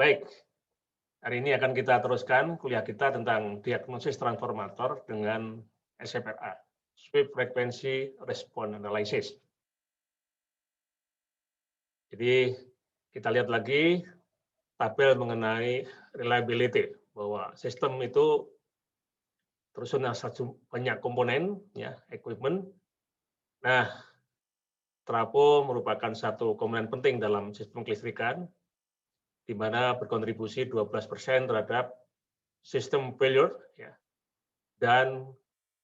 Baik, hari ini akan kita teruskan kuliah kita tentang diagnosis transformator dengan SFRA, Sweep Frequency Response Analysis. Jadi kita lihat lagi tabel mengenai reliability, bahwa sistem itu tersusun banyak komponen, ya, equipment. Nah, trafo merupakan satu komponen penting dalam sistem kelistrikan, di mana berkontribusi 12% terhadap sistem failure, ya. Dan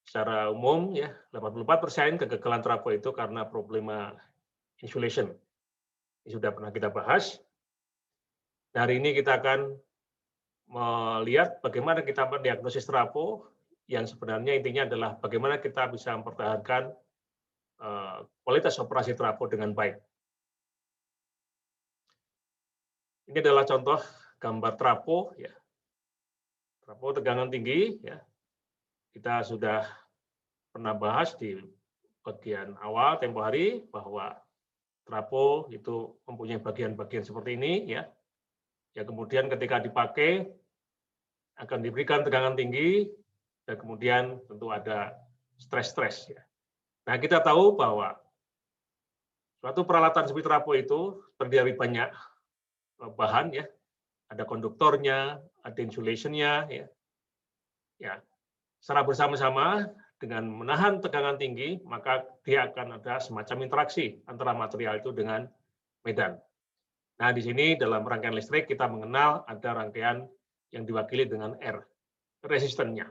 secara umum, ya, 84% kegagalan trafo itu karena problema insulation. Ini sudah pernah kita bahas. Nah, hari ini kita akan melihat bagaimana kita mendiagnosis trafo, yang sebenarnya intinya adalah bagaimana kita bisa mempertahankan kualitas operasi trafo dengan baik. Ini adalah contoh gambar trafo, ya. Trafo tegangan tinggi, ya. Kita sudah pernah bahas di bagian awal tempo hari bahwa trafo itu mempunyai bagian-bagian seperti ini, ya. Ya, kemudian ketika dipakai akan diberikan tegangan tinggi dan kemudian tentu ada stres-stres, ya. Nah, kita tahu bahwa suatu peralatan seperti trafo itu terdiri dari banyak bahan, ya. Ada konduktornya, ada insulation-nya, ya. Ya, secara bersama-sama dengan menahan tegangan tinggi, maka dia akan ada semacam interaksi antara material itu dengan medan. Nah, di sini dalam rangkaian listrik kita mengenal ada rangkaian yang diwakili dengan R, resistannya.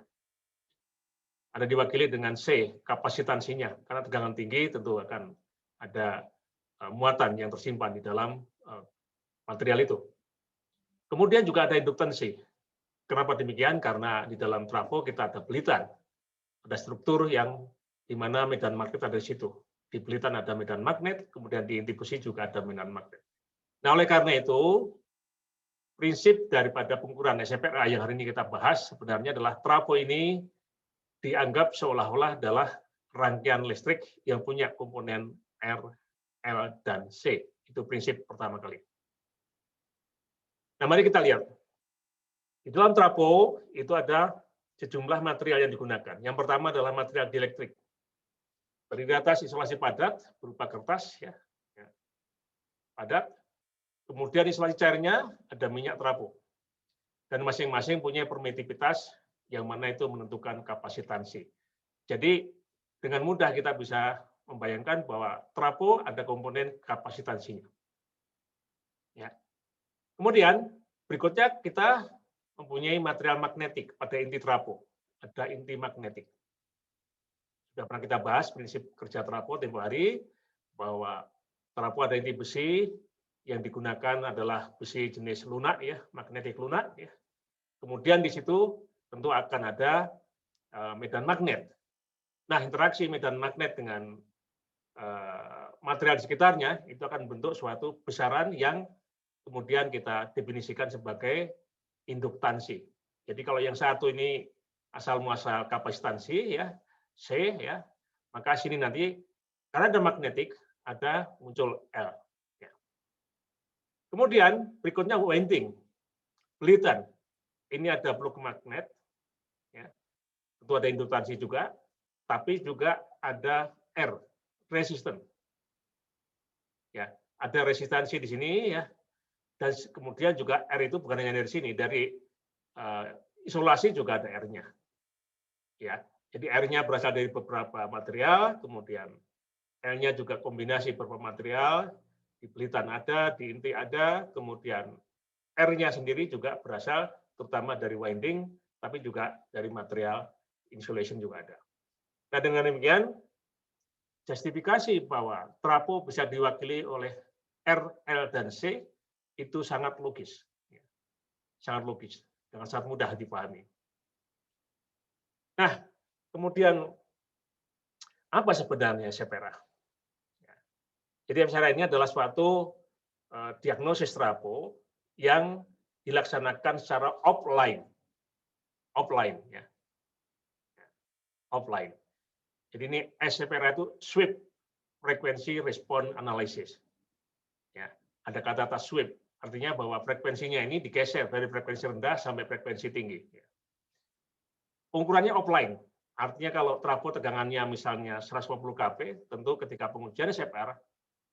Ada diwakili dengan C, kapasitansinya, karena tegangan tinggi tentu akan ada muatan yang tersimpan di dalam material itu. Kemudian juga ada induktansi. Kenapa demikian? Karena di dalam trafo kita ada belitan, ada struktur yang di mana medan magnet ada di situ. Di belitan ada medan magnet, kemudian di inti besi juga ada medan magnet. Nah, oleh karena itu, prinsip daripada pengukuran SFRA yang hari ini kita bahas sebenarnya adalah trafo ini dianggap seolah-olah adalah rangkaian listrik yang punya komponen R, L, dan C. Itu prinsip pertama kali. Nah, mari kita lihat. Di dalam trafo itu ada sejumlah material yang digunakan. Yang pertama adalah material dielektrik. Terdiri atas isolasi padat berupa kertas, ya, padat. Kemudian isolasi cairnya ada minyak trafo. Dan masing-masing punya permitivitas yang mana itu menentukan kapasitansi. Jadi dengan mudah kita bisa membayangkan bahwa trafo ada komponen kapasitansinya. Ya. Kemudian berikutnya kita mempunyai material magnetik pada inti trafo. Ada inti magnetik. Sudah pernah kita bahas prinsip kerja trafo tempo hari, bahwa trafo ada inti besi, yang digunakan adalah besi jenis lunak, ya, magnetik lunak, ya. Kemudian di situ tentu akan ada medan magnet. Nah, interaksi medan magnet dengan material di sekitarnya itu akan membentuk suatu besaran yang kemudian kita definisikan sebagai induktansi. Jadi kalau yang satu ini asal muasal kapasitansi, ya, C, ya, maka sini nanti karena ada magnetik ada muncul L. Ya. Kemudian berikutnya winding, belitan. Ini ada plug magnet, ya. Tentu ada induktansi juga, tapi juga ada R, resisten. Ya, ada resistansi di sini, ya. Dan kemudian juga R itu bukan hanya dari sini, dari isolasi juga ada R-nya. Ya, jadi R-nya berasal dari beberapa material, kemudian L-nya juga kombinasi beberapa material, di belitan ada, di inti ada, kemudian R-nya sendiri juga berasal terutama dari winding, tapi juga dari material insulation juga ada. Nah, dengan demikian, justifikasi bahwa trafo bisa diwakili oleh R, L, dan C itu sangat logis. Sangat logis, dengan sangat mudah dipahami. Nah, kemudian apa sebenarnya SFRA? Jadi SFRA ini adalah suatu diagnosis trafo yang dilaksanakan secara offline. Offline, ya. Offline. Jadi ini SFRA itu Sweep Frequency Response Analysis. Ya, ada kata-kata sweep. Artinya bahwa frekuensinya ini digeser dari frekuensi rendah sampai frekuensi tinggi. Pengukurannya offline. Artinya kalau trafo tegangannya misalnya 150 kV, tentu ketika pengujian SFR,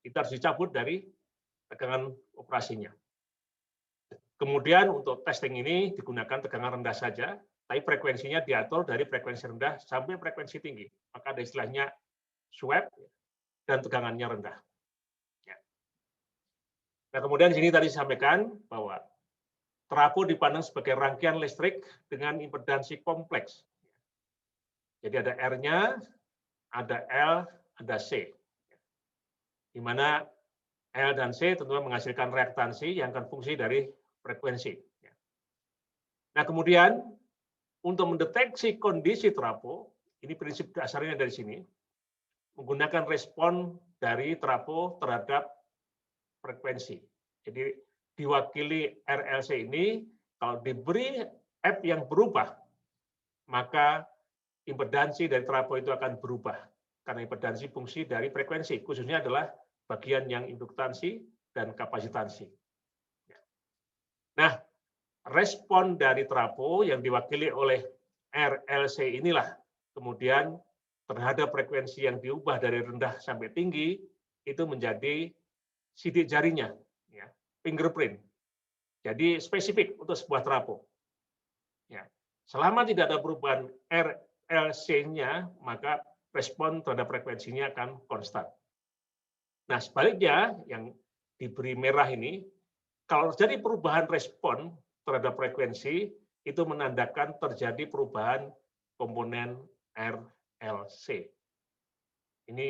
kita harus dicabut dari tegangan operasinya. Kemudian untuk testing ini digunakan tegangan rendah saja, tapi frekuensinya diatur dari frekuensi rendah sampai frekuensi tinggi. Maka ada istilahnya sweep dan tegangannya rendah. Nah, kemudian di sini tadi disampaikan bahwa trafo dipandang sebagai rangkaian listrik dengan impedansi kompleks. Jadi ada R-nya, ada L, ada C. Di mana L dan C tentunya menghasilkan reaktansi yang akan fungsi dari frekuensi. Nah, kemudian untuk mendeteksi kondisi trafo, ini prinsip dasarnya dari sini, menggunakan respon dari trafo terhadap frekuensi. Jadi diwakili RLC ini, kalau diberi F yang berubah, maka impedansi dari trafo itu akan berubah. Karena impedansi fungsi dari frekuensi, khususnya adalah bagian yang induktansi dan kapasitansi. Nah, respon dari trafo yang diwakili oleh RLC inilah kemudian terhadap frekuensi yang diubah dari rendah sampai tinggi, itu menjadi sidik jarinya, ya, fingerprint. Jadi spesifik untuk sebuah trafo. Ya. Selama tidak ada perubahan RLC-nya, maka respon terhadap frekuensinya akan konstan. Nah, sebaliknya yang diberi merah ini, kalau terjadi perubahan respon terhadap frekuensi, itu menandakan terjadi perubahan komponen RLC. Ini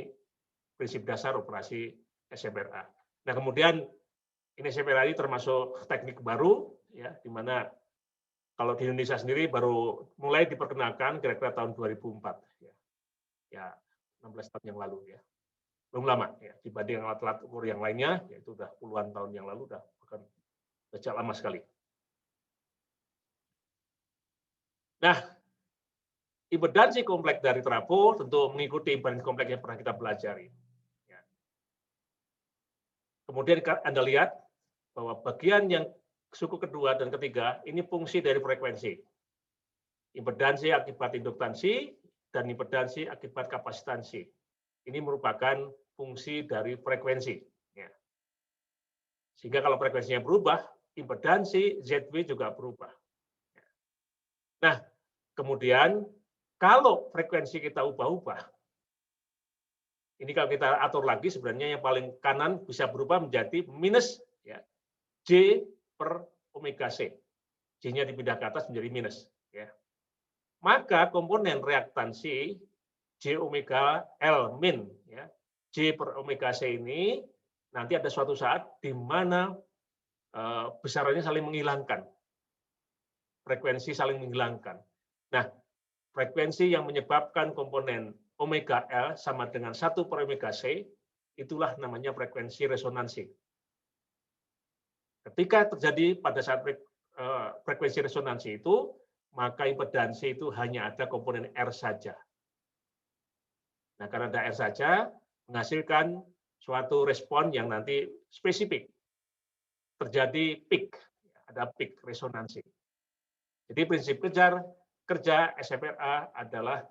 prinsip dasar operasi SFRA. Nah, kemudian ini SFRA ini termasuk teknik baru, ya, di mana kalau di Indonesia sendiri baru mulai diperkenalkan kira-kira tahun 2004, ya 16 tahun yang lalu, ya. Belum lama, ya, dibanding alat-alat ukur yang lainnya, yaitu sudah puluhan tahun yang lalu, bahkan sejak lama sekali. Nah, impedansi kompleks dari trafo tentu mengikuti impedansi kompleks yang pernah kita pelajari. Kemudian Anda lihat bahwa bagian yang suku kedua dan ketiga ini fungsi dari frekuensi. Impedansi akibat induktansi dan impedansi akibat kapasitansi. Ini merupakan fungsi dari frekuensi. Sehingga kalau frekuensinya berubah, impedansi ZW juga berubah. Nah, kemudian kalau frekuensi kita ubah-ubah, ini kalau kita atur lagi sebenarnya yang paling kanan bisa berubah menjadi minus, ya, J per omega C. J-nya dipindah ke atas menjadi minus. Ya. Maka komponen reaktansi J omega L min, ya, J per omega C ini nanti ada suatu saat di mana besarannya saling menghilangkan. Frekuensi saling menghilangkan. Nah, frekuensi yang menyebabkan komponen omega L sama dengan 1 per omega C, itulah namanya frekuensi resonansi. Ketika terjadi pada saat frekuensi resonansi itu, maka impedansi itu hanya ada komponen R saja. Nah, karena ada R saja, menghasilkan suatu respon yang nanti spesifik. Terjadi peak, ada peak resonansi. Jadi prinsip kerja SFRA adalah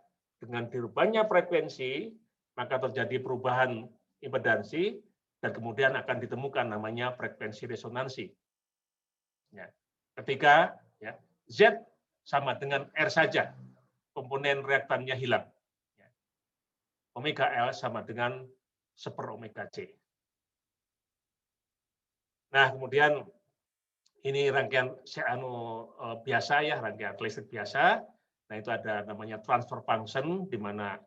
dengan dirubahnya frekuensi, maka terjadi perubahan impedansi, dan kemudian akan ditemukan namanya frekuensi resonansi. Ya. Ketika, ya, Z sama dengan R saja, komponen reaktannya hilang. Ya. Omega L sama dengan 1 omega C. Nah, kemudian ini rangkaian biasa, ya, rangkaian listrik biasa. Nah, itu ada namanya transfer function, di mana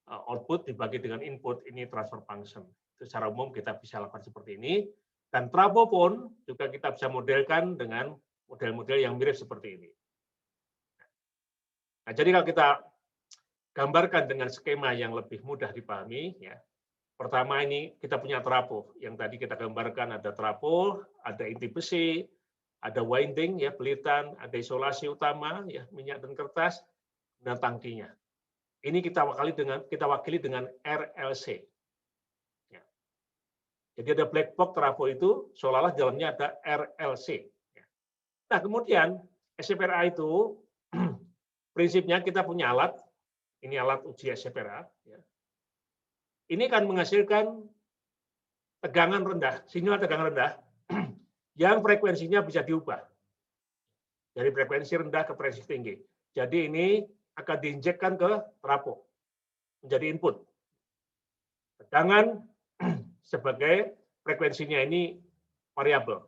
output dibagi dengan input, ini transfer function. Itu secara umum kita bisa lakukan seperti ini. Dan trafo pun juga kita bisa modelkan dengan model-model yang mirip seperti ini. Nah, jadi kalau kita gambarkan dengan skema yang lebih mudah dipahami, ya. Pertama ini kita punya trafo. Yang tadi kita gambarkan ada trafo, ada inti besi, ada winding, ya, pelitan, ada isolasi utama, ya, minyak dan kertas, dan tangkinya. Ini kita wakili dengan RLC. Ya. Jadi ada black box trafo itu seolah-olah di dalamnya ada RLC. Nah, kemudian SFRA itu prinsipnya kita punya alat, ini alat uji SFRA. Ini kan menghasilkan tegangan rendah, sinyal tegangan rendah yang frekuensinya bisa diubah dari frekuensi rendah ke frekuensi tinggi. Jadi ini akan diinjekkan ke trafo menjadi input. Tegangan sebagai frekuensinya ini variabel.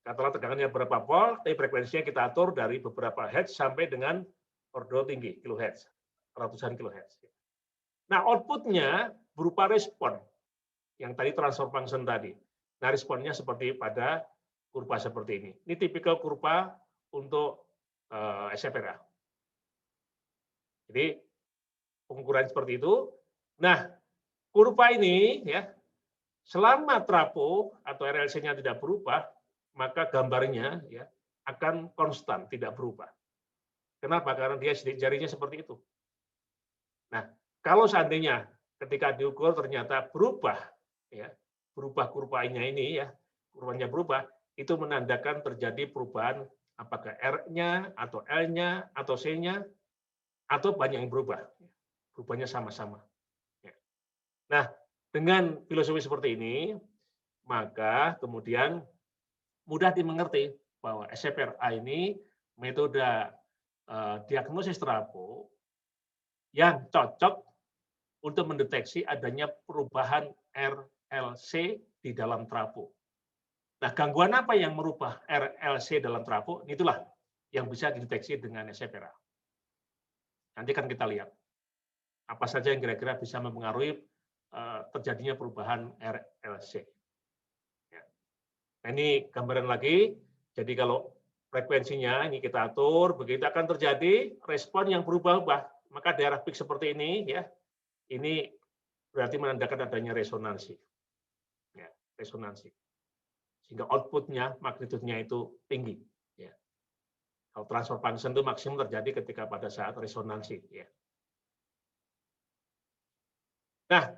Katakanlah tegangannya berapa volt, tapi frekuensinya kita atur dari beberapa hertz sampai dengan ordo tinggi, kilohertz, ratusan kilohertz. Nah, outputnya berupa respon, yang tadi transfer function tadi. Nah, responnya seperti pada kurva seperti ini. Ini tipikal kurva untuk SFRA. Jadi, pengukuran seperti itu. Nah, kurva ini ya, selama trafo atau RLC-nya tidak berubah, maka gambarnya ya akan konstan, tidak berubah. Kenapa? Karena dia sidik jarinya seperti itu. Nah, kalau seandainya ketika diukur ternyata berubah, ya berubah kurvanya ini ya, kurvanya berubah, itu menandakan terjadi perubahan apakah R-nya atau L-nya atau C-nya atau banyak yang berubah. Perubahannya sama-sama. Nah, dengan filosofi seperti ini, maka kemudian mudah dimengerti bahwa SFRA ini metode diagnosis trafo yang cocok untuk mendeteksi adanya perubahan RLC di dalam trafo. Nah, gangguan apa yang merubah RLC dalam trafo? Itulah yang bisa dideteksi dengan SFRA. Nanti kan kita lihat apa saja yang kira-kira bisa mempengaruhi terjadinya perubahan RLC. Nah, ini gambaran lagi. Jadi kalau frekuensinya ini kita atur, begitu akan terjadi respon yang berubah-ubah. Maka daerah peak seperti ini, ya, ini berarti menandakan adanya resonansi. Ya, resonansi. Sehingga outputnya, magnitudenya itu tinggi. Ya. Kalau transfer function itu maksimum terjadi ketika pada saat resonansi. Ya. Nah,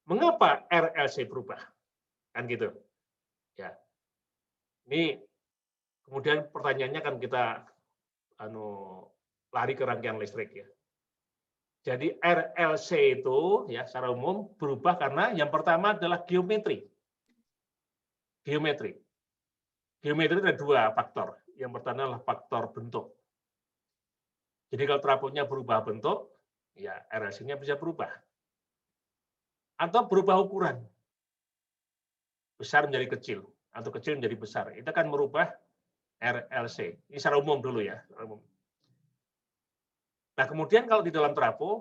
mengapa RLC berubah? Kan gitu. Ya. Ini kemudian pertanyaannya kan kita lari ke rangkaian listrik ya. Jadi RLC itu ya secara umum berubah karena yang pertama adalah geometri. Geometri. Geometri ada dua faktor. Yang pertama adalah faktor bentuk. Jadi kalau trafonya berubah bentuk, ya RLC-nya bisa berubah. Atau berubah ukuran. Besar menjadi kecil atau kecil menjadi besar. Itu akan merubah RLC. Ini secara umum dulu ya. Nah, kemudian kalau di dalam trafo,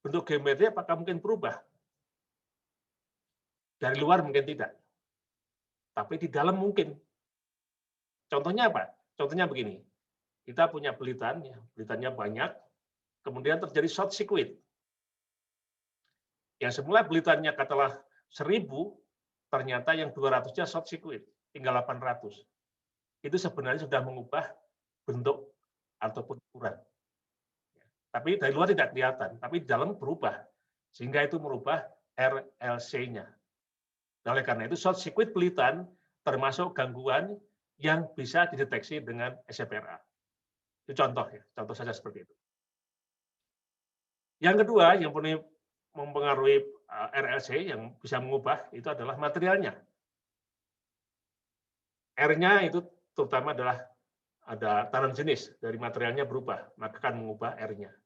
bentuk geometri apakah mungkin berubah? Dari luar mungkin tidak. Tapi di dalam mungkin. Contohnya apa? Contohnya begini. Kita punya belitan, ya, belitannya banyak, kemudian terjadi short circuit. Yang semula belitannya katakanlah 1000, ternyata yang 200-nya short circuit, tinggal 800. Itu sebenarnya sudah mengubah bentuk ataupun ukuran. Tapi dari luar tidak kelihatan, tapi di dalam berubah. Sehingga itu merubah RLC-nya. Nah, oleh karena itu, short circuit belitan termasuk gangguan yang bisa dideteksi dengan SFRA. Itu contoh ya, contoh saja seperti itu. Yang kedua, yang mempengaruhi RLC yang bisa mengubah itu adalah materialnya. R-nya itu terutama adalah ada tanaman jenis dari materialnya berubah, maka akan mengubah R-nya.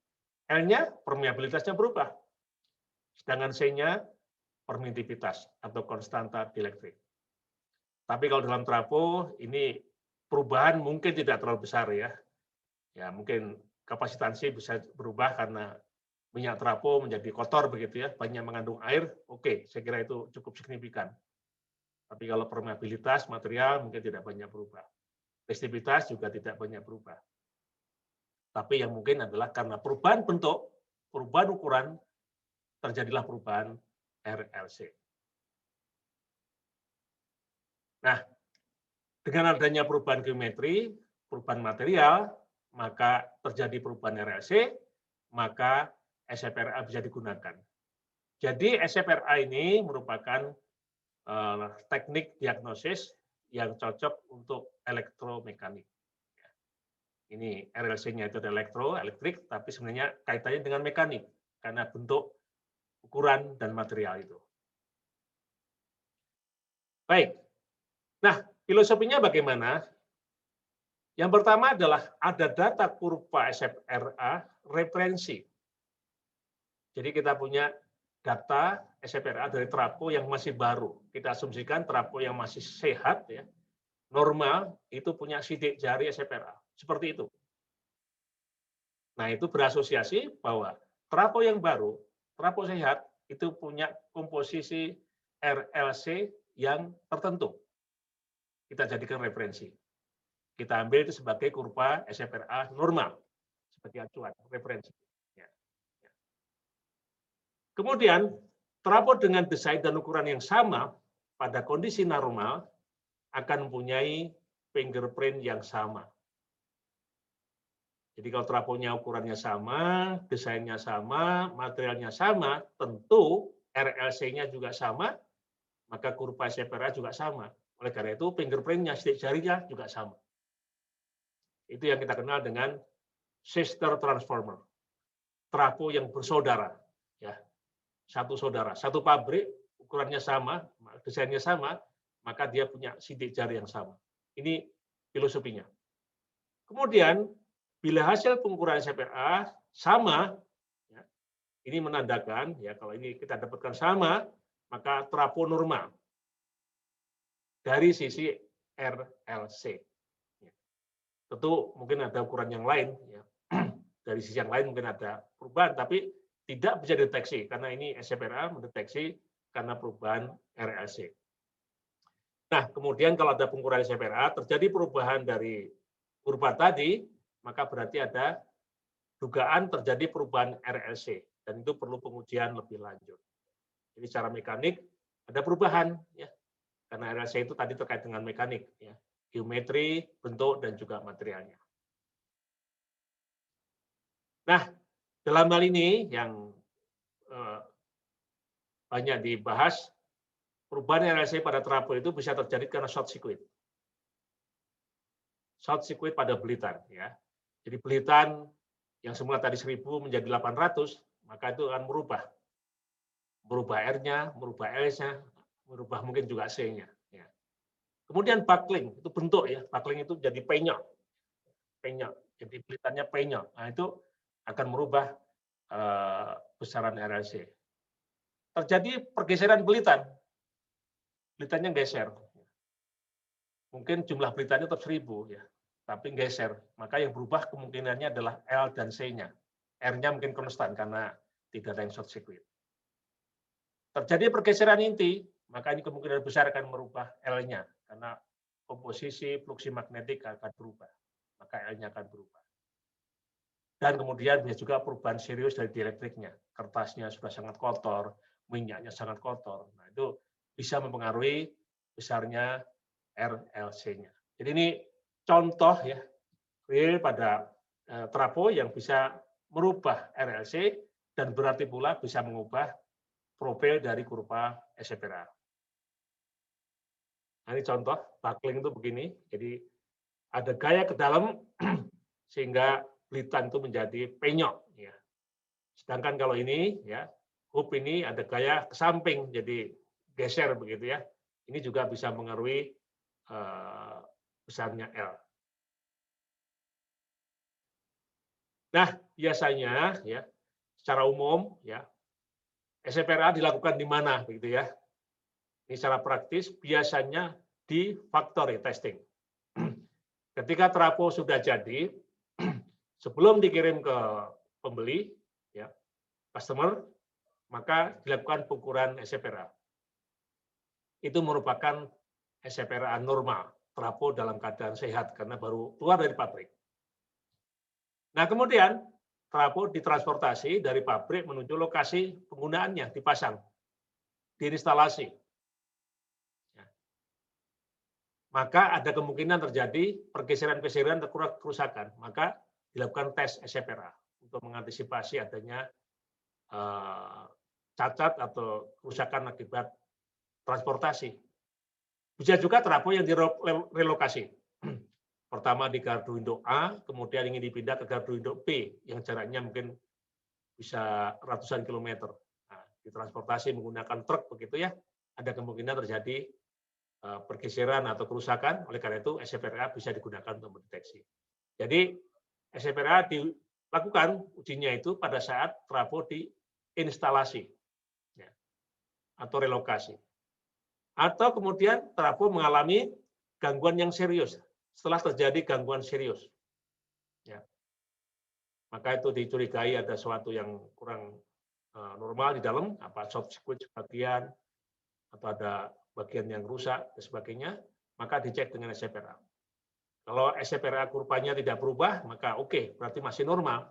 L-nya permeabilitasnya berubah, sedangkan C-nya permitivitas atau konstanta dielektrik. Tapi kalau dalam trafo ini perubahan mungkin tidak terlalu besar ya. Ya mungkin kapasitansi bisa berubah karena minyak trafo menjadi kotor begitu ya, banyak mengandung air. Oke, saya kira itu cukup signifikan. Tapi kalau permeabilitas material mungkin tidak banyak berubah. Resistivitas juga tidak banyak berubah. Tapi yang mungkin adalah karena perubahan bentuk, perubahan ukuran, terjadilah perubahan RLC. Nah, dengan adanya perubahan geometri, perubahan material, maka terjadi perubahan RLC, maka SFRA bisa digunakan. Jadi SFRA ini merupakan teknik diagnosis yang cocok untuk elektromekanik. Ini RLC-nya itu adalah elektrik, tapi sebenarnya kaitannya dengan mekanik karena bentuk, ukuran, dan material itu. Baik. Nah, filosofinya bagaimana? Yang pertama adalah ada data kurva SFRA referensi. Jadi kita punya data SFRA dari trafo yang masih baru. Kita asumsikan trafo yang masih sehat, ya, normal, itu punya sidik jari SFRA. Seperti itu. Nah, itu berasosiasi bahwa trafo yang baru, trafo sehat, itu punya komposisi RLC yang tertentu. Kita jadikan referensi. Kita ambil itu sebagai kurva SFRA normal, sebagai acuan, referensi. Ya. Kemudian, trafo dengan desain dan ukuran yang sama pada kondisi normal akan mempunyai fingerprint yang sama. Jadi kalau trafonya ukurannya sama, desainnya sama, materialnya sama, tentu RLC-nya juga sama, maka kurva SFRA juga sama. Oleh karena itu, fingerprint-nya, sidik jarinya juga sama. Itu yang kita kenal dengan sister transformer. Trafo yang bersaudara. Ya. Satu saudara, satu pabrik, ukurannya sama, desainnya sama, maka dia punya sidik jari yang sama. Ini filosofinya. Kemudian, bila hasil pengukuran SFRA sama, ya, ini menandakan, ya, kalau ini kita dapatkan sama, maka trafo normal dari sisi RLC. Tentu mungkin ada ukuran yang lain, ya. Dari sisi yang lain mungkin ada perubahan, tapi tidak bisa dideteksi karena ini SFRA mendeteksi karena perubahan RLC. Nah, kemudian kalau ada pengukuran SFRA terjadi perubahan dari kurva tadi, maka berarti ada dugaan terjadi perubahan RLC dan itu perlu pengujian lebih lanjut. Jadi secara mekanik ada perubahan, ya, karena RLC itu tadi terkait dengan mekanik, ya, geometri, bentuk, dan juga materialnya. Nah, dalam hal ini yang banyak dibahas, perubahan RLC pada trafo itu bisa terjadi karena short circuit. Short circuit pada belitan, ya. Jadi belitan yang semula tadi 1000 menjadi 800, maka itu akan merubah R-nya, merubah L-nya, merubah mungkin juga C-nya. Ya. Kemudian buckling, itu bentuk, ya. Buckling itu jadi penyok. Jadi belitannya penyok. Nah, itu akan merubah besaran RLC. Terjadi pergeseran belitan. Belitannya geser. Mungkin jumlah belitannya tetap 1000, ya, tapi geser. Maka yang berubah kemungkinannya adalah L dan C-nya. R-nya mungkin konstan karena tidak ada yang short circuit. Terjadi pergeseran inti, maka ini kemungkinan besar akan merubah L-nya karena komposisi fluksi magnetik akan berubah. Maka L-nya akan berubah. Dan kemudian bisa juga perubahan serius dari dielektriknya. Kertasnya sudah sangat kotor, minyaknya sangat kotor. Nah, itu bisa mempengaruhi besarnya RLC-nya. Jadi ini contoh, ya, real pada trafo yang bisa merubah RLC dan berarti pula bisa mengubah profil dari kurva SFRA. Nah, ini contoh buckling itu begini. Jadi ada gaya ke dalam sehingga belitan itu menjadi penyok, ya. Sedangkan kalau ini, ya, hub ini ada gaya ke samping jadi geser begitu, ya. Ini juga bisa mengaruhi besarnya L. Nah, biasanya, ya, secara umum, ya, SFRA dilakukan di mana, begitu, ya. Ini secara praktis biasanya di factory testing. Ketika trafo sudah jadi, sebelum dikirim ke pembeli, ya, customer, maka dilakukan pengukuran SFRA. Itu merupakan SFRA normal, trafo dalam keadaan sehat karena baru keluar dari pabrik. Nah, kemudian trafo ditransportasi dari pabrik menuju lokasi penggunaannya, dipasang, diinstalasi. Ya. Maka ada kemungkinan terjadi pergeseran-pergeseran atau kerusakan. Maka dilakukan tes SFRA untuk mengantisipasi adanya cacat atau kerusakan akibat transportasi. Bisa juga trafo yang direlokasi. Pertama di gardu induk A, kemudian ingin dipindah ke gardu induk B, yang jaraknya mungkin bisa ratusan kilometer. Nah, ditransportasi menggunakan truk begitu ya, ada kemungkinan terjadi pergeseran atau kerusakan, oleh karena itu SCPRA bisa digunakan untuk mendeteksi. Jadi SCPRA dilakukan ujinya itu pada saat trafo diinstalasi ya, atau relokasi. Atau kemudian trafo mengalami gangguan yang serius, setelah terjadi gangguan serius. Ya. Maka itu dicurigai ada sesuatu yang kurang normal di dalam, apa short circuit sebagian, atau ada bagian yang rusak, dan sebagainya, maka dicek dengan SCPRA. Kalau SCPRA kurvanya tidak berubah, maka oke, berarti masih normal.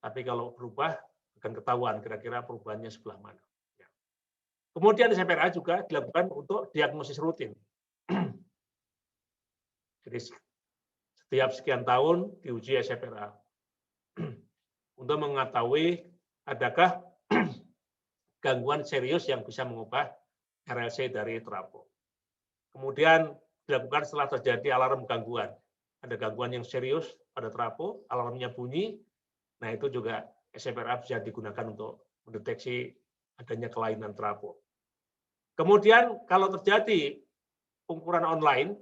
Tapi kalau berubah, akan ketahuan kira-kira perubahannya sebelah mana. Ya. Kemudian SCPRA juga dilakukan untuk diagnosis rutin. Jadi setiap sekian tahun diuji SCPRA untuk mengetahui adakah gangguan serius yang bisa mengubah RLC dari trafo. Kemudian dilakukan setelah terjadi alarm gangguan. Ada gangguan yang serius pada trafo, alarmnya bunyi, nah itu juga SCPRA bisa digunakan untuk mendeteksi adanya kelainan trafo. Kemudian kalau terjadi pengukuran online,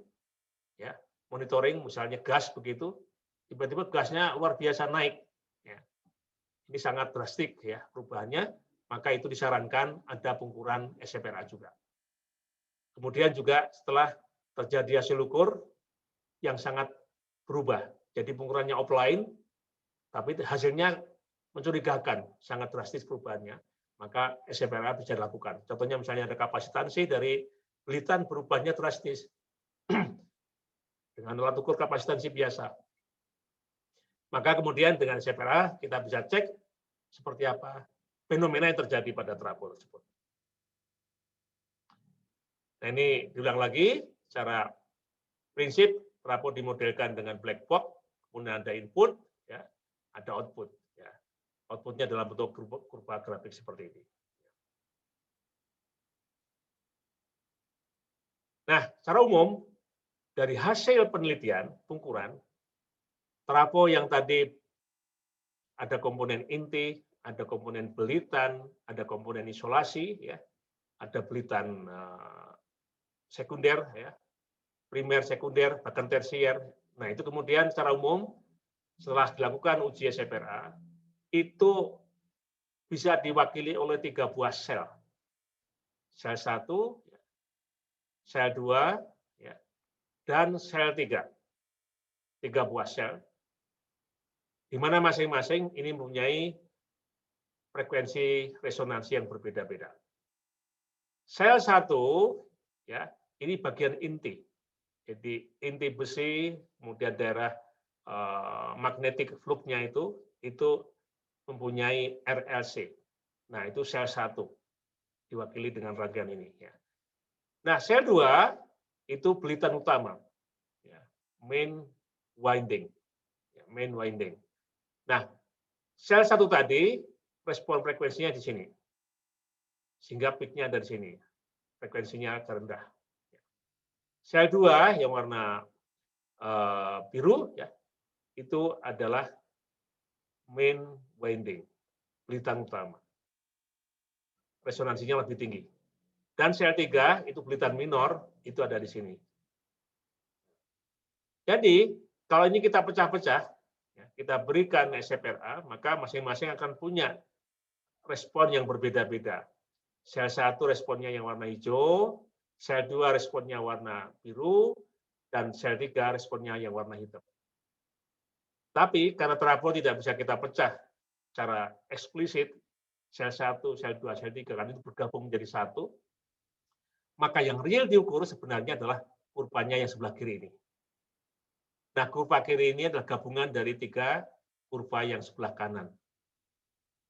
ya, monitoring misalnya gas begitu, tiba-tiba gasnya luar biasa naik, ya. Ini sangat drastik ya perubahannya, maka itu disarankan ada pengukuran SCPRA juga. Kemudian juga setelah terjadi hasil ukur yang sangat berubah, jadi pengukurannya offline, tapi hasilnya mencurigakan, sangat drastis perubahannya, maka SCPRA bisa dilakukan. Contohnya misalnya ada kapasitansi dari Blitan berubahnya drastis dengan alat ukur kapasitansi biasa. Maka kemudian dengan SCPRA kita bisa cek seperti apa fenomena yang terjadi pada trafo tersebut. Nah ini diulang lagi, secara prinsip trafo dimodelkan dengan black box, kemudian ada input, ya, ada output. Ya. Outputnya dalam bentuk kurva grafik seperti ini. Nah, secara umum dari hasil penelitian pengukuran trafo yang tadi ada komponen inti, ada komponen belitan, ada komponen isolasi, ya, ada belitan sekunder, ya, primer, sekunder, bahkan tersier. Nah itu kemudian secara umum setelah dilakukan uji SCPRA itu bisa diwakili oleh 3 buah sel. Sel 1, sel 2, ya, dan sel 3. 3 buah sel, di mana masing-masing ini mempunyai frekuensi resonansi yang berbeda-beda. Sel 1, ya, ini bagian inti. Jadi inti besi, kemudian daerah magnetic flux-nya itu mempunyai RLC. Nah, itu sel 1 diwakili dengan rangkaian ini. Ya. Nah, sel 2 itu belitan utama, ya, main winding. Ya, main winding. Nah, sel 1 tadi respon frekuensinya di sini, sehingga peak-nya ada di sini, frekuensinya agak rendah. Sel 2 yang warna biru, ya, itu adalah main winding, belitan utama. Resonansinya lebih tinggi. Dan sel 3 itu belitan minor, itu ada di sini. Jadi, kalau ini kita pecah-pecah, ya, kita berikan SCPRA, maka masing-masing akan punya respon yang berbeda-beda. Sel 1 responnya yang warna hijau, sel 2 responnya warna biru, dan sel 3 responnya yang warna hitam. Tapi karena trafo tidak bisa kita pecah secara eksplisit, sel 1, sel 2, sel 3, kan itu bergabung menjadi satu, maka yang real diukur sebenarnya adalah kurvanya yang sebelah kiri ini. Nah, kurva kiri ini adalah gabungan dari 3 kurva yang sebelah kanan.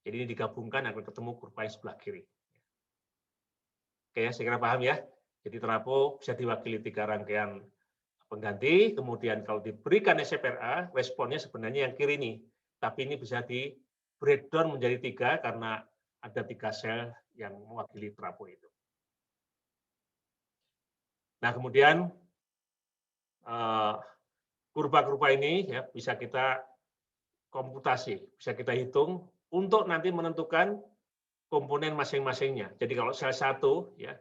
Jadi ini digabungkan akan ketemu kurva yang sebelah kiri. Oke, saya kira paham ya. Jadi trafo bisa diwakili 3 rangkaian pengganti, kemudian kalau diberikan SCPRA, responnya sebenarnya yang kiri ini. Tapi ini bisa di breakdown menjadi 3 karena ada 3 sel yang mewakili trafo itu. Nah, kemudian kurva-kurva ini ya bisa kita komputasi, bisa kita hitung untuk nanti menentukan komponen masing-masingnya. Jadi kalau sel 1 ya,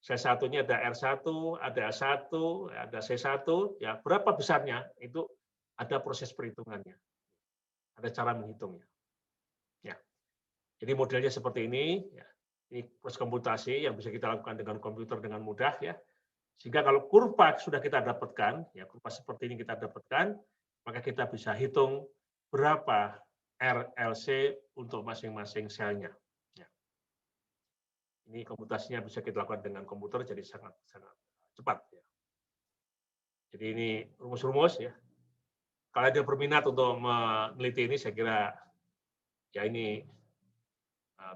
sel satunya ada R1, ada A1, ada C1, ya berapa besarnya itu ada proses perhitungannya, ada cara menghitungnya. Ya. Jadi modelnya seperti ini, ya. Ini proses komputasi yang bisa kita lakukan dengan komputer dengan mudah ya. Sehingga kalau kurva sudah kita dapatkan, ya kurva seperti ini kita dapatkan, maka kita bisa hitung berapa RLC untuk masing-masing selnya. Ya. Ini komputasinya bisa kita lakukan dengan komputer, jadi sangat cepat. Ya. Jadi ini rumus-rumus ya. Kalau ada berminat untuk meneliti ini, saya kira ya ini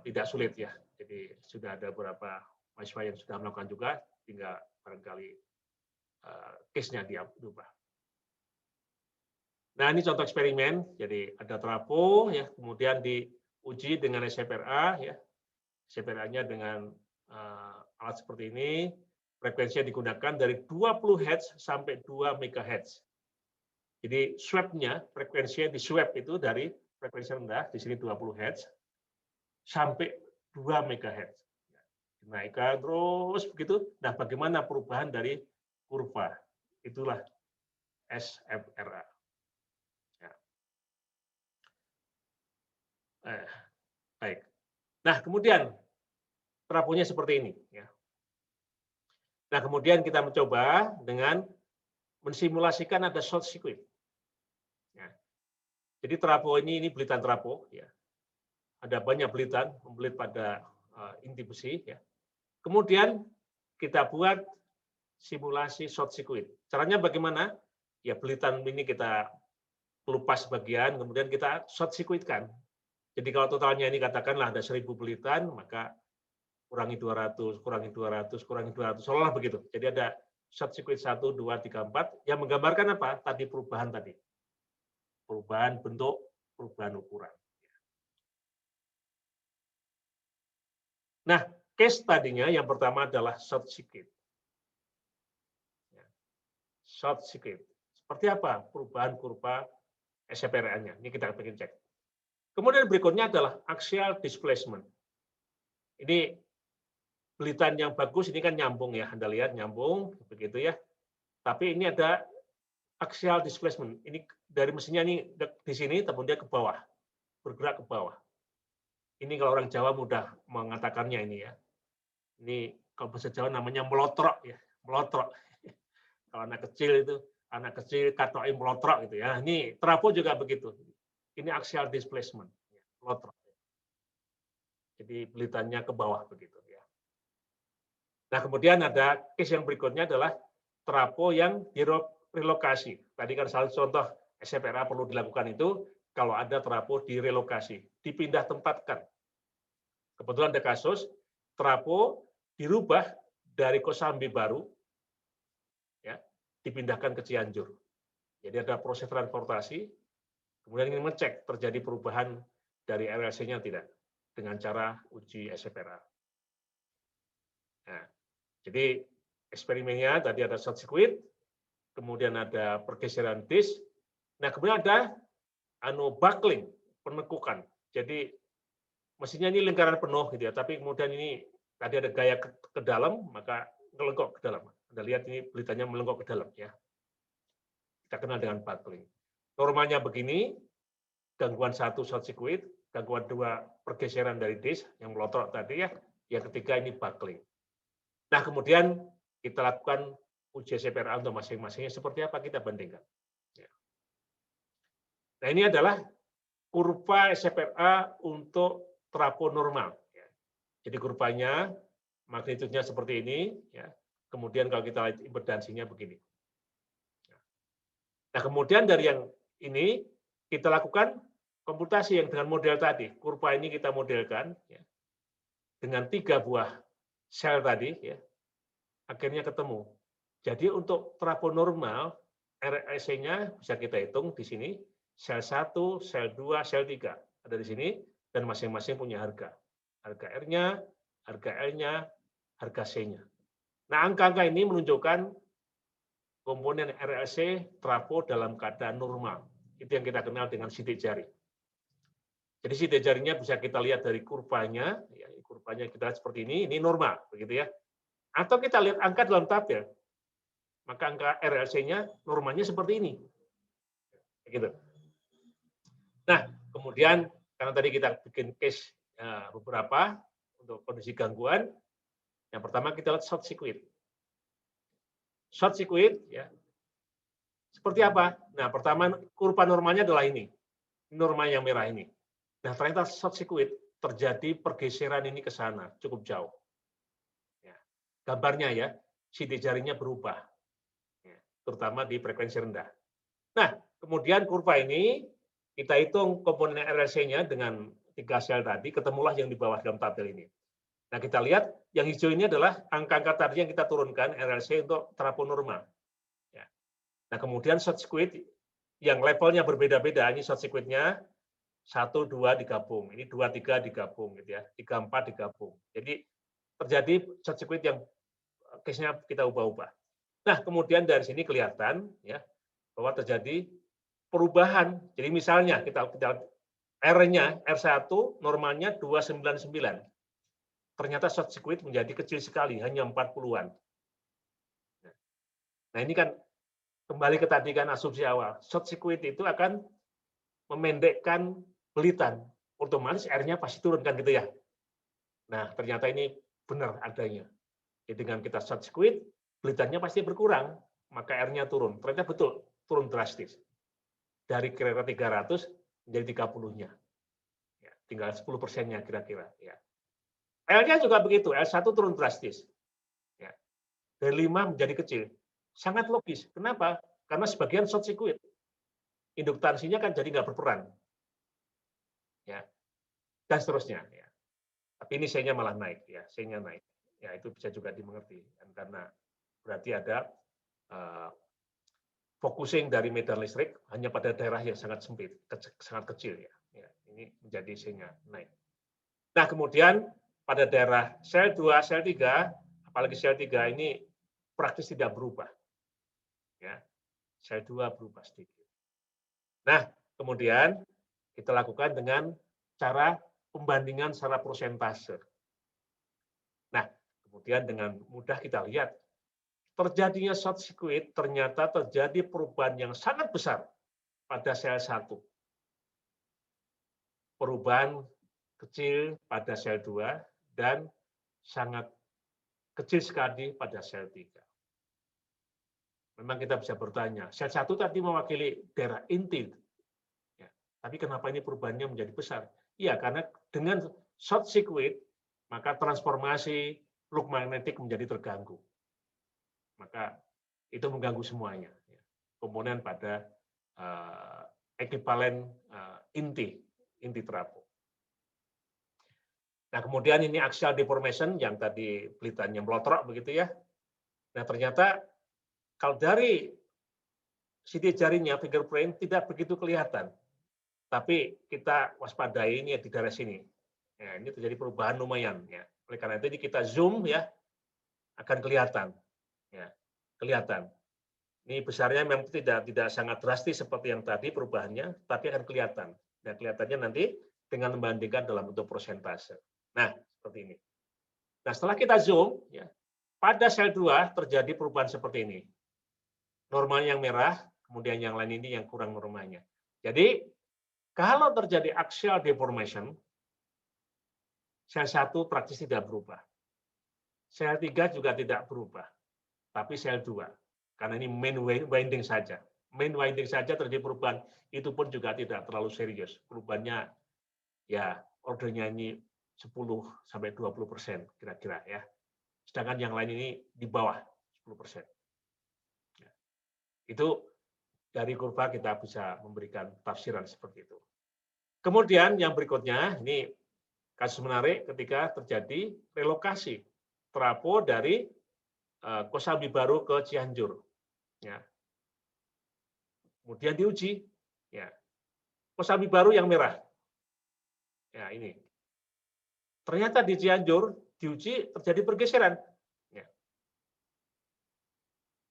tidak sulit ya. Jadi sudah ada beberapa mahasiswa yang sudah melakukan juga, tinggal barangkali case-nya diubah. Nah, ini contoh eksperimen. Jadi ada trafo ya, kemudian diuji dengan SFRA ya. SFRA-nya dengan alat seperti ini, frekuensinya digunakan dari 20 Hz sampai 2 MHz. Jadi swab-nya, frekuensinya di swab itu dari frekuensi rendah, di sini 20 Hz, sampai 2 MHz. Dinaikkan terus begitu. Nah, bagaimana perubahan dari kurva? Itulah SFRA. Ya. Baik. Nah, kemudian trafonya seperti ini. Ya. Nah, kemudian kita mencoba dengan mensimulasikan ada short circuit. Ya. Jadi trafo ini belitan trafo. Ya. Ada banyak belitan, membelit pada inti besi. Ya. Kemudian kita buat simulasi short circuit. Caranya bagaimana? Ya belitan ini kita kelupas bagian, kemudian kita short circuit-kan. Jadi kalau totalnya ini katakanlah ada 1000 belitan, maka kurangi 200, kurangi 200, kurangi 200, seolah begitu. Jadi ada short circuit 1, 2, 3, 4, yang menggambarkan apa? Tadi perubahan tadi. Perubahan bentuk, perubahan ukuran. Nah, case tadinya yang pertama adalah short circuit. Short circuit. Seperti apa perubahan kurva SFRA-nya? Ini kita ingin cek. Kemudian berikutnya adalah axial displacement. Ini belitan yang bagus ini kan nyambung ya, Anda lihat nyambung begitu ya. Tapi ini ada axial displacement. Ini dari mesinnya ini di sini, tapi dia ke bawah, bergerak ke bawah. Ini kalau orang Jawa mudah mengatakannya ini ya. Ini kalau bahasa Jawa namanya melotrok ya, melotrok. Kalau anak kecil katoin melotrok gitu ya. Ini trafo juga begitu. Ini axial displacement, melotrok. Jadi belitannya ke bawah begitu ya. Nah, kemudian ada case yang berikutnya adalah trafo yang direlokasi. Tadi kan salah contoh SFRA perlu dilakukan itu kalau ada trafo direlokasi, dipindah tempatkan. Kebetulan ada kasus trafo dirubah dari Kosambi baru ya, dipindahkan ke Cianjur. Jadi ada proses transportasi, kemudian ingin mengecek terjadi perubahan dari RLC-nya tidak dengan cara uji SFRA. Nah, jadi eksperimennya tadi ada short circuit, kemudian ada pergeseran disk, nah kemudian ada buckling, penekukan. Jadi mesinnya ini lingkaran penuh gitu ya, tapi kemudian ini tadi ada gaya ke dalam, maka melengkok ke dalam. Anda lihat ini belitannya melengkok ke dalam ya. Kita kenal dengan buckling. Normalnya begini, gangguan 1 short circuit, gangguan 2 pergeseran dari disk yang melotrok tadi ya, yang ketiga ini buckling. Nah, kemudian kita lakukan uji SFRA untuk masing-masingnya seperti apa kita bandingkan. Ya. Nah, ini adalah kurva SFRA untuk trafo normal. Ya. Jadi kurvanya magnitudenya seperti ini. Ya. Kemudian kalau kita lihat impedansinya begini. Nah, kemudian dari yang ini kita lakukan komputasi yang dengan model tadi. Kurva ini kita modelkan ya, dengan 3 buah sel tadi. Ya. Akhirnya ketemu. Jadi untuk trafo normal, RLC-nya bisa kita hitung di sini, sel 1, sel 2, sel 3. Ada di sini, dan masing-masing punya harga. Harga R-nya, harga L-nya, harga C-nya. Nah, angka-angka ini menunjukkan komponen RLC trafo dalam keadaan normal. Itu yang kita kenal dengan sidik jari. Jadi sidik jarinya bisa kita lihat dari kurvanya, ya, kurvanya kita lihat seperti ini normal, begitu ya. Atau kita lihat angka dalam tabel, maka angka RLC-nya normalnya seperti ini. Begitu. Nah, kemudian karena tadi kita bikin case beberapa untuk kondisi gangguan, yang pertama kita lihat short circuit. Short circuit, ya, seperti apa? Nah, pertama kurva normalnya adalah ini, norma yang merah ini. Nah, ternyata short circuit terjadi pergeseran ini ke sana, cukup jauh. Ya. Gambarnya ya, sidik jarinya berubah, ya, terutama di frekuensi rendah. Nah, kemudian kurva ini kita hitung komponen RLC-nya dengan 3 sel tadi, ketemulah yang di bawah dalam tabel ini. Nah, kita lihat yang hijau ini adalah angka-angka tadi yang kita turunkan RLC untuk trafo normal. Ya. Nah, kemudian short circuit yang levelnya berbeda-beda, ini short circuit-nya 1, 2 digabung, ini 2, 3 digabung, gitu ya, 3, 4 digabung. Jadi terjadi short circuit yang case-nya kita ubah-ubah. Nah, kemudian dari sini kelihatan ya bahwa terjadi perubahan. Jadi misalnya kita R-nya R1 normalnya 299. Ternyata short circuit menjadi kecil sekali, hanya 40-an. Nah, ini kan kembali ke tadi kan asumsi awal. Short circuit itu akan memendekkan belitan. Otomatis R-nya pasti turun kan gitu ya. Nah, ternyata ini benar adanya. Jadi dengan kita short circuit, belitannya pasti berkurang, maka R-nya turun. Ternyata betul, turun drastis. Dari kira-kira 300 menjadi 30-nya. Ya, tinggal 10%-nya kira-kira. Ya. L-nya juga begitu, L1 turun drastis. Ya. Dari 5 menjadi kecil. Sangat logis. Kenapa? Karena sebagian short circuit. Induktansinya kan jadi nggak berperan. Ya. Dan seterusnya. Ya. Tapi ini C-nya malah naik. Ya. C-nya naik. Ya, itu bisa juga dimengerti. Karena berarti ada focusing dari medan listrik hanya pada daerah yang sangat sempit, sangat kecil. Ya. Ya. Ini menjadi C-nya naik. Nah, kemudian pada daerah sel 2, sel 3, apalagi sel 3 ini praktis tidak berubah. Ya, sel 2 berubah sedikit. Nah, kemudian kita lakukan dengan cara pembandingan secara persentase. Nah, kemudian dengan mudah kita lihat terjadinya short circuit ternyata terjadi perubahan yang sangat besar pada sel 1. Perubahan kecil pada sel 2 dan sangat kecil sekali pada sel 3. Memang kita bisa bertanya, sel 1 tadi mewakili daerah inti, ya, tapi kenapa ini perubahannya menjadi besar? Iya, karena dengan short circuit, maka transformasi flux magnetik menjadi terganggu. Maka itu mengganggu semuanya. Ya. Komponen pada ekivalen inti trafo. Nah, kemudian ini axial deformation yang tadi pelitannya melotrok begitu ya. Nah, ternyata kalau dari sidik jarinya fingerprint tidak begitu kelihatan. Tapi kita waspadai ini di daerah sini. Ya, ini terjadi perubahan lumayan ya. Oleh karena itu kita zoom ya akan kelihatan. Ya, kelihatan. Ini besarnya memang tidak sangat drastis seperti yang tadi perubahannya, tapi akan kelihatan. Nah, kelihatannya nanti dengan membandingkan dalam bentuk persentase. Nah, seperti ini. Nah, setelah kita zoom, ya, pada sel 2 terjadi perubahan seperti ini. Normalnya yang merah, kemudian yang lain ini yang kurang normalnya. Jadi, kalau terjadi axial deformation, sel 1 praktis tidak berubah. Sel 3 juga tidak berubah, tapi sel 2. Karena ini main winding saja. Main winding saja terjadi perubahan, itu pun juga tidak terlalu serius. Perubahannya ya ordernya ini 10-20% kira-kira ya. Sedangkan yang lain ini di bawah 10%. Ya. Itu dari kurva kita bisa memberikan tafsiran seperti itu. Kemudian yang berikutnya, ini kasus menarik ketika terjadi relokasi trafo dari Kosambi Baru ke Cianjur. Ya. Kemudian diuji, ya. Kosambi Baru yang merah. Ya, ini. Ternyata di Cianjur diuji terjadi pergeseran. Ya.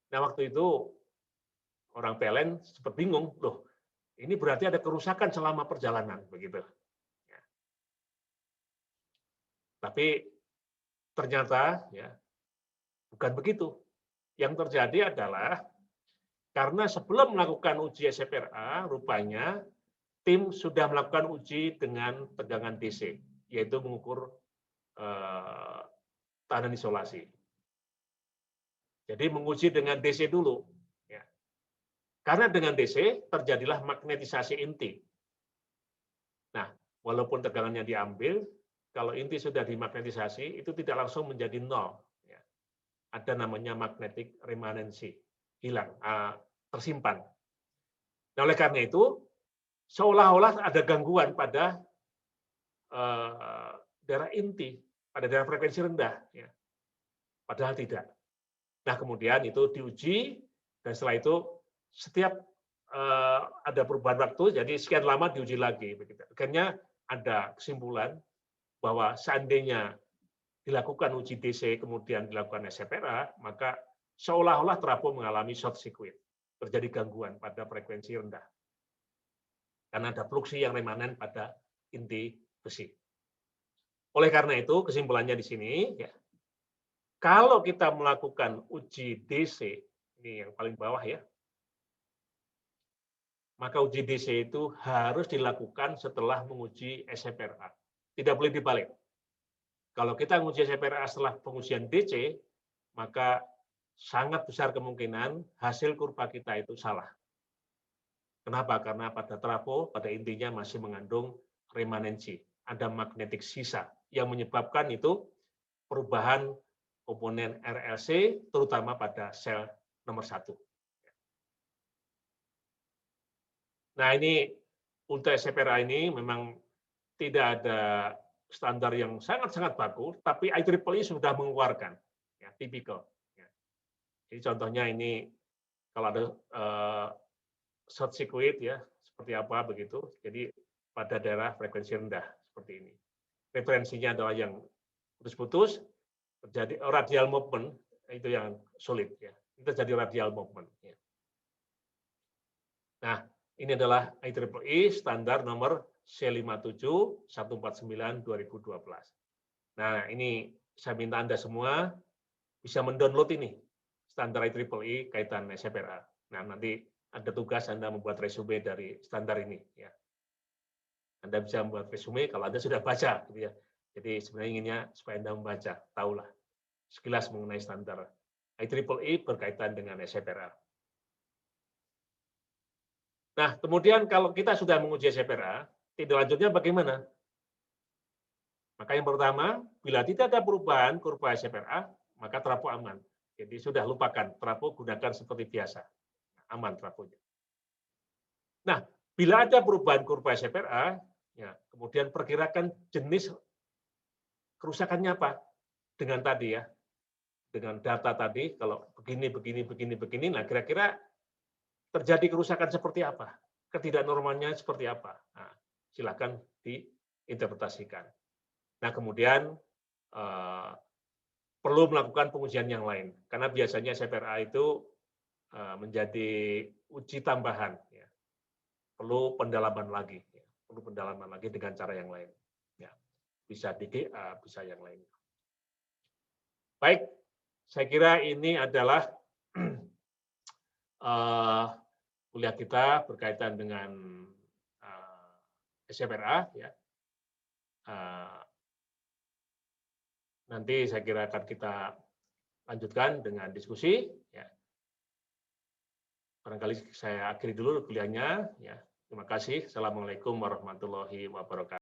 Nah, waktu itu orang PLN sempat bingung, loh, ini berarti ada kerusakan selama perjalanan, begitu. Ya. Tapi ternyata ya bukan begitu. Yang terjadi adalah karena sebelum melakukan uji SFRA, rupanya tim sudah melakukan uji dengan tegangan DC, yaitu mengukur tahanan isolasi. Jadi menguji dengan DC dulu. Ya. Karena dengan DC terjadilah magnetisasi inti. Nah, walaupun tegangannya diambil, kalau inti sudah dimagnetisasi, itu tidak langsung menjadi nol. Ya. Ada namanya magnetic remanency, hilang, tersimpan. Nah, oleh karena itu, seolah-olah ada gangguan pada daerah inti, pada daerah frekuensi rendah. Ya. Padahal tidak. Nah, kemudian itu diuji, dan setelah itu setiap ada perubahan waktu, jadi sekian lama diuji lagi. Akhirnya ada kesimpulan bahwa seandainya dilakukan uji DC, kemudian dilakukan SFRA, maka seolah-olah trafo mengalami short circuit, terjadi gangguan pada frekuensi rendah. Karena ada fluksi yang remanen pada inti besi. Oleh karena itu, kesimpulannya di sini, ya, kalau kita melakukan uji DC, ini yang paling bawah ya, maka uji DC itu harus dilakukan setelah menguji SFRA. Tidak boleh dibalik. Kalau kita menguji SFRA setelah pengujian DC, maka sangat besar kemungkinan hasil kurva kita itu salah. Kenapa? Karena pada trafo, pada intinya masih mengandung remanensi. Ada magnetik sisa yang menyebabkan itu perubahan komponen RLC, terutama pada sel nomor 1. Nah, ini untuk SFRA ini memang tidak ada standar yang sangat-sangat bagus, tapi IEEE sudah mengeluarkan, ya, tipikal. Ya. Jadi contohnya ini kalau ada short circuit ya seperti apa begitu. Jadi pada daerah frekuensi rendah seperti ini. Referensinya adalah yang putus-putus, terjadi radial movement, itu yang sulit ya. Itu terjadi radial movement. Ya. Nah, ini adalah IEEE standar nomor C57-149-2012. Nah, ini saya minta Anda semua bisa mendownload ini standar IEEE kaitan SFRA. Nah, nanti ada tugas Anda membuat resume dari standar ini. Ya. Anda bisa membuat resume kalau Anda sudah baca. Gitu ya. Jadi sebenarnya inginnya supaya Anda membaca, tahulah sekilas mengenai standar IEEE berkaitan dengan SFRA. Nah, kemudian kalau kita sudah menguji SFRA, tindak lanjutnya bagaimana? Maka yang pertama, bila tidak ada perubahan kurva SFRA, maka trafo aman. Jadi sudah lupakan, trafo gunakan seperti biasa. Aman trafonya. Nah, bila ada perubahan kurva SFRA, ya, kemudian perkirakan jenis kerusakannya apa? Dengan tadi ya, dengan data tadi, kalau begini, nah kira-kira terjadi kerusakan seperti apa? Ketidaknormalnya seperti apa? Nah, silakan diinterpretasikan. Nah, kemudian perlu melakukan pengujian yang lain, karena biasanya SFRA itu menjadi uji tambahan. Ya. Perlu pendalaman lagi, ya. Perlu pendalaman lagi dengan cara yang lain. Ya. Bisa DGA, bisa yang lain. Baik, saya kira ini adalah kuliah kita berkaitan dengan SFRA. Ya. Nanti saya kira akan kita lanjutkan dengan diskusi. Ya. Barangkali saya akhiri dulu kuliahnya. Ya. Terima kasih. Assalamualaikum warahmatullahi wabarakatuh.